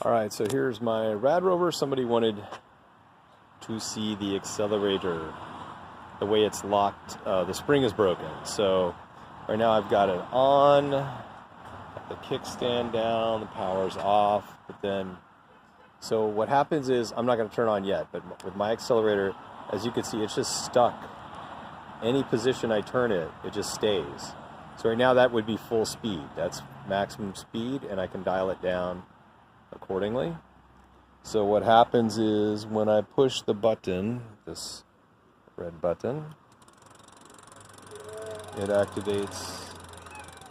Alright, so here's my Radrover. Somebody wanted to see the accelerator, the way it's locked. The spring is broken. So right now I've got it on, got the kickstand down, the power's off, but then, so what happens is, I'm not going to turn on yet, but with my accelerator, as you can see, it's just stuck. Any position I turn it, it just stays. So right now that would be full speed. That's maximum speed, and I can dial it down accordingly. So what happens is when I push the button, this red button, it activates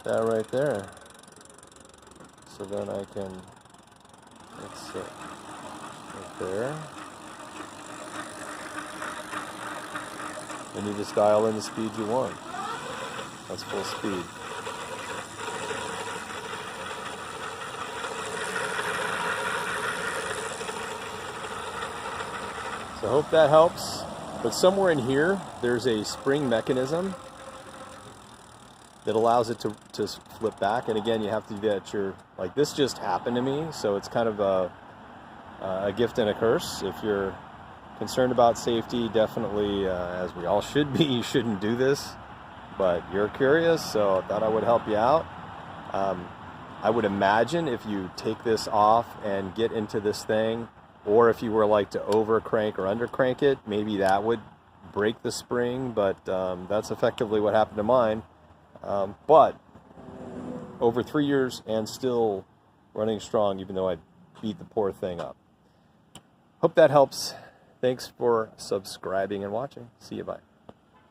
that right there. So then I can, let's see, right there. And you just dial in the speed you want. That's full speed. So I hope that helps. But somewhere in here, there's a spring mechanism that allows it to flip back. And again, you have to do that. Like, this just happened to me, so it's kind of a gift and a curse. If you're concerned about safety, definitely, as we all should be, you shouldn't do this. But you're curious, so I thought I would help you out. I would imagine if you take this off and get into this thing, or if you were like to over crank or under crank it, maybe that would break the spring, but that's effectively what happened to mine. But over 3 years and still running strong, even though I beat the poor thing up. Hope that helps. Thanks for subscribing and watching. See you, bye.